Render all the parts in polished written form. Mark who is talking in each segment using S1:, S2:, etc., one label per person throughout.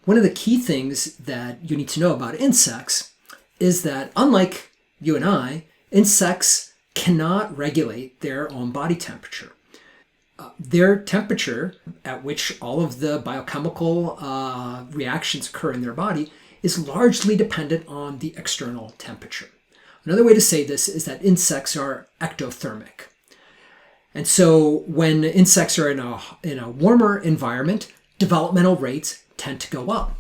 S1: One of the key things that you need to know about insects is that, unlike you and I, insects cannot regulate their own body temperature. Their temperature, at which all of the biochemical reactions occur in their body, is largely dependent on the external temperature. Another way to say this is that insects are ectothermic. And so when insects are in a warmer environment, developmental rates tend to go up.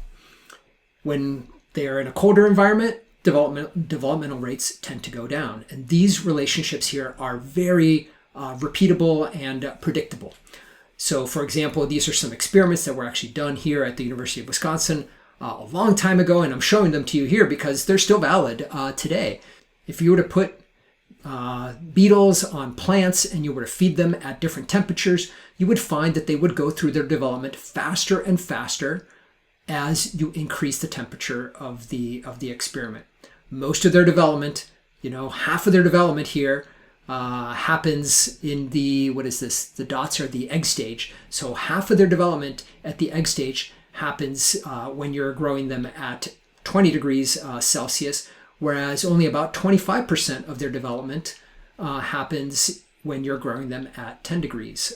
S1: When they are in a colder environment, developmental rates tend to go down. And these relationships here are very repeatable and predictable. So, for example, these are some experiments that were actually done here at the University of Wisconsin a long time ago, and I'm showing them to you here because they're still valid today. If you were to put beetles on plants and you were to feed them at different temperatures, you would find that they would go through their development faster and faster as you increase the temperature of the experiment. Most of their development, half of their development here happens in the dots are the egg stage. So half of their development at the egg stage happens when you're growing them at 20 degrees Celsius, whereas only about 25% of their development happens when you're growing them at 10 degrees.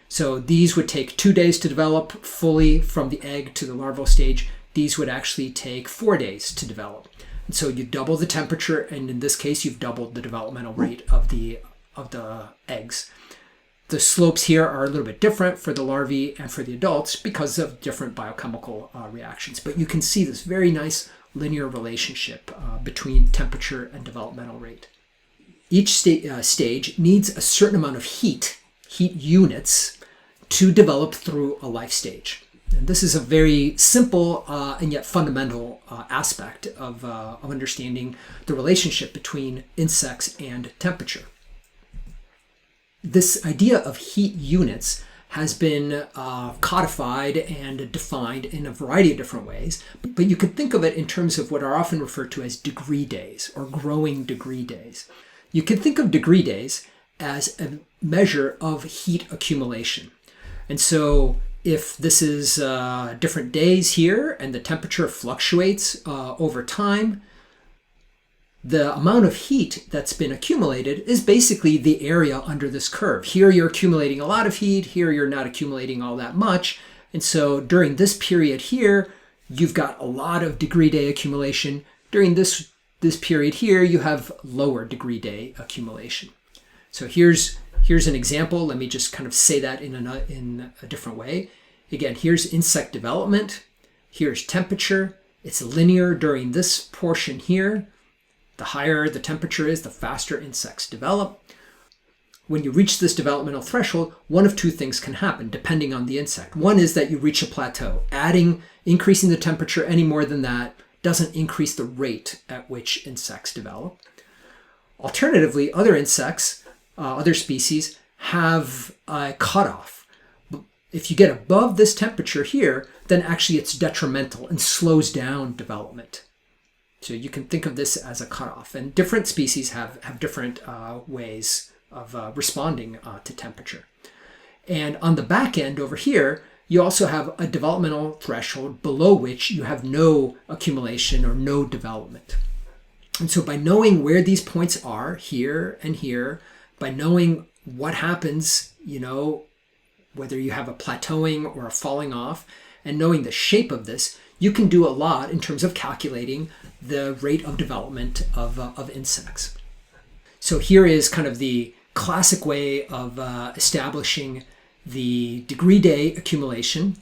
S1: So these would take 2 days to develop fully from the egg to the larval stage. These would actually take 4 days to develop. And so you double the temperature, and in this case, you've doubled the developmental rate of the eggs. The slopes here are a little bit different for the larvae and for the adults because of different biochemical reactions. But you can see this very nice linear relationship between temperature and developmental rate. Each stage needs a certain amount of heat units, to develop through a life stage. And this is a very simple and yet fundamental aspect of understanding the relationship between insects and temperature. This idea of heat units has been codified and defined in a variety of different ways, but you could think of it in terms of what are often referred to as degree days or growing degree days. You can think of degree days as a measure of heat accumulation. And so if this is different days here and the temperature fluctuates over time, the amount of heat that's been accumulated is basically the area under this curve. Here you're accumulating a lot of heat, here you're not accumulating all that much. And so during this period here, you've got a lot of degree day accumulation. During this period here, you have lower degree day accumulation. So here's an example. Let me just kind of say that in a different way. Again, here's insect development. Here's temperature. It's linear during this portion here. The higher the temperature is, the faster insects develop. When you reach this developmental threshold, one of two things can happen depending on the insect. One is that you reach a plateau. Increasing the temperature any more than that doesn't increase the rate at which insects develop. Alternatively, other insects, other species, have a cutoff. If you get above this temperature here, then actually it's detrimental and slows down development. So you can think of this as a cutoff. And different species have different ways of responding to temperature. And on the back end over here, you also have a developmental threshold below which you have no accumulation or no development. And so by knowing where these points are, here and here, by knowing what happens, whether you have a plateauing or a falling off, and knowing the shape of this, you can do a lot in terms of calculating the rate of development of insects. So here is kind of the classic way of establishing the degree day accumulation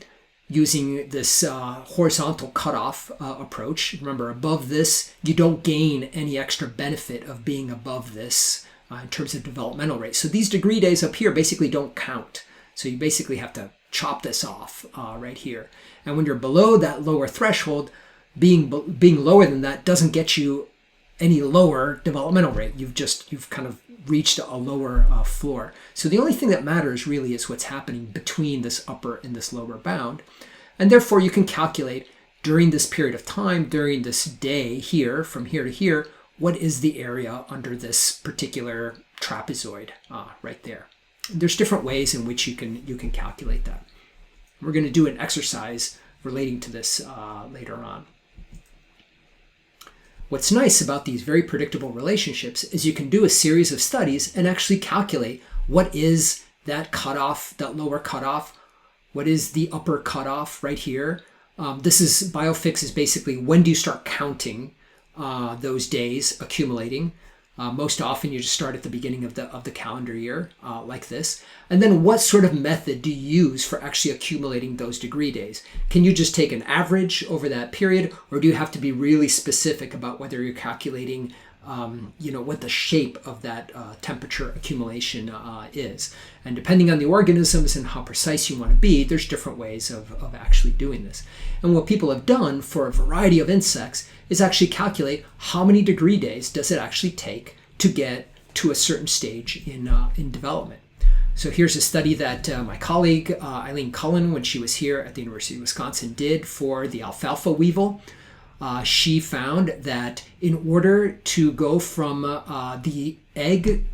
S1: using this horizontal cutoff approach. Remember, above this, you don't gain any extra benefit of being above this in terms of developmental rate. So these degree days up here basically don't count. So you basically have to chop this off right here. And when you're below that lower threshold, being lower than that doesn't get you any lower developmental rate. You've kind of reached a lower floor. So the only thing that matters really is what's happening between this upper and this lower bound. And therefore you can calculate during this period of time, during this day here, from here to here, what is the area under this particular trapezoid right there. There's different ways in which you can calculate that. We're going to do an exercise relating to this later on. What's nice about these very predictable relationships is you can do a series of studies and actually calculate what is that cutoff, that lower cutoff, what is the upper cutoff right here. Biofix is basically when do you start counting those days accumulating. Most often you just start at the beginning of the calendar year like this. And then what sort of method do you use for actually accumulating those degree days? Can you just take an average over that period, or do you have to be really specific about whether you're calculating what the shape of that temperature accumulation is? And depending on the organisms and how precise you want to be, there's different ways of actually doing this. And what people have done for a variety of insects is actually calculate how many degree days does it actually take to get to a certain stage in development. So here's a study that my colleague Eileen Cullen, when she was here at the University of Wisconsin, did for the alfalfa weevil. She found that in order to go from the egg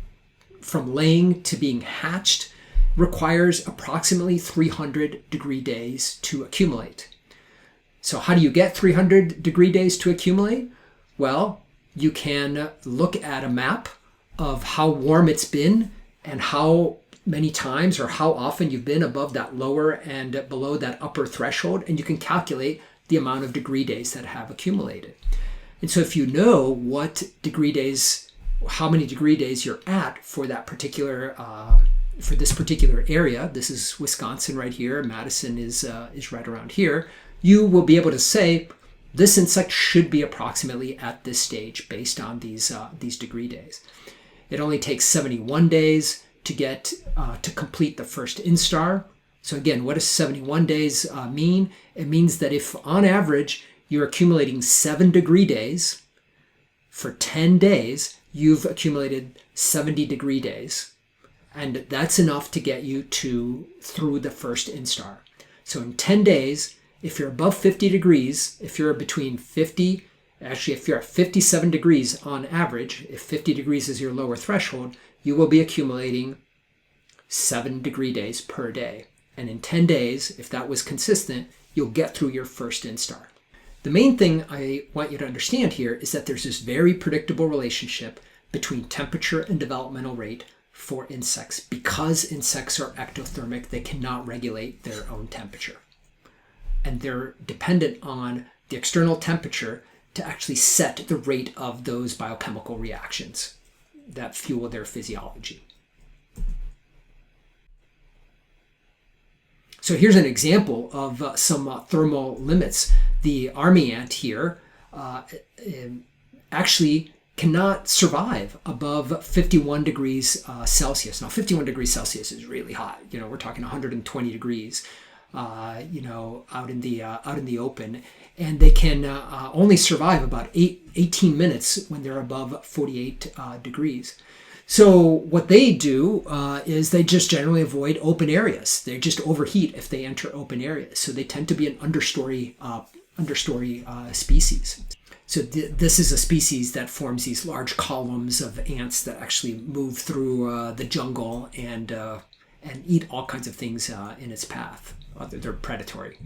S1: from laying to being hatched requires approximately 300 degree days to accumulate. So how do you get 300 degree days to accumulate? Well, you can look at a map of how warm it's been and how many times or how often you've been above that lower and below that upper threshold, and you can calculate the amount of degree days that have accumulated. And so if you know what degree days, how many degree days you're at for that particular, for this particular area, this is Wisconsin right here, Madison is right around here, you will be able to say this insect should be approximately at this stage based on these degree days. It only takes 71 days to get to complete the first instar. So again, what does 71 days mean? It means that if on average you're accumulating 7 degree days, for 10 days, you've accumulated 70 degree days. And that's enough to get you through the first instar. So in 10 days, if you're above 50 degrees, if you're between 50, actually if you're at 57 degrees on average, if 50 degrees is your lower threshold, you will be accumulating 7 degree days per day. And in 10 days, if that was consistent, you'll get through your first instar. The main thing I want you to understand here is that there's this very predictable relationship between temperature and developmental rate for insects. Because insects are ectothermic, they cannot regulate their own temperature. And they're dependent on the external temperature to actually set the rate of those biochemical reactions that fuel their physiology. So here's an example of some thermal limits. The army ant here actually cannot survive above 51 degrees Celsius. Now, 51 degrees Celsius is really hot. We're talking 120 degrees, out in the open, and they can only survive about 18 minutes when they're above 48 degrees. So what they do is they just generally avoid open areas. They just overheat if they enter open areas. So they tend to be an understory species. So this is a species that forms these large columns of ants that actually move through the jungle and eat all kinds of things in its path. They're predatory.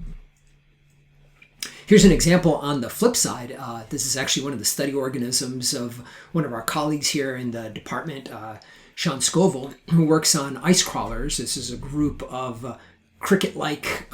S1: Here's an example on the flip side. This is actually one of the study organisms of one of our colleagues here in the department, Sean Scoville, who works on ice crawlers. This is a group of cricket-like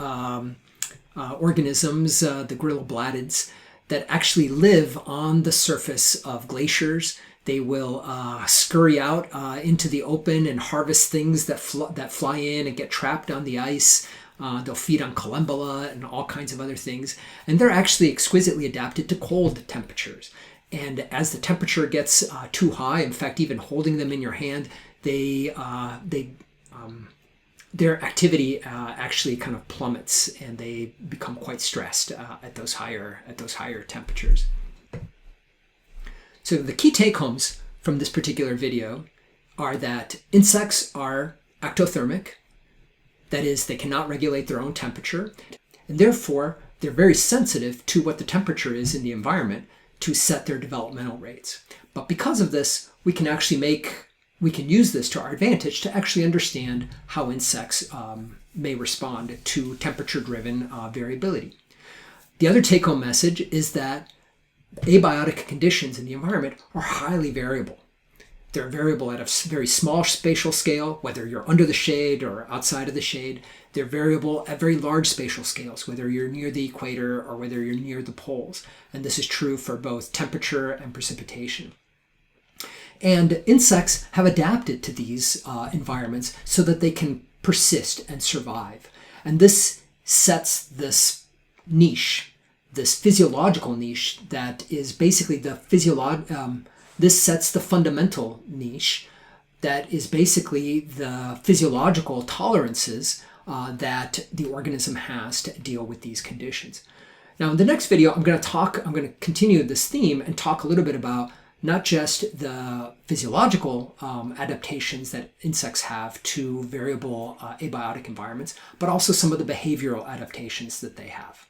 S1: organisms, the gorilloblattids, that actually live on the surface of glaciers. They will scurry out into the open and harvest things that fly in and get trapped on the ice. They'll feed on collembola and all kinds of other things. And they're actually exquisitely adapted to cold temperatures. And as the temperature gets too high, in fact, even holding them in your hand, their activity actually kind of plummets, and they become quite stressed at those higher temperatures. So the key take-homes from this particular video are that insects are ectothermic. That is, they cannot regulate their own temperature, and therefore they're very sensitive to what the temperature is in the environment to set their developmental rates. But because of this, we can use this to our advantage to actually understand how insects may respond to temperature-driven variability. The other take-home message is that abiotic conditions in the environment are highly variable. They're variable at a very small spatial scale, whether you're under the shade or outside of the shade. They're variable at very large spatial scales, whether you're near the equator or whether you're near the poles. And this is true for both temperature and precipitation. And insects have adapted to these environments so that they can persist and survive. And this sets this niche, this physiological niche that is basically this sets the fundamental niche that is basically the physiological tolerances that the organism has to deal with these conditions. Now, in the next video, I'm going to continue this theme and talk a little bit about not just the physiological adaptations that insects have to variable abiotic environments, but also some of the behavioral adaptations that they have.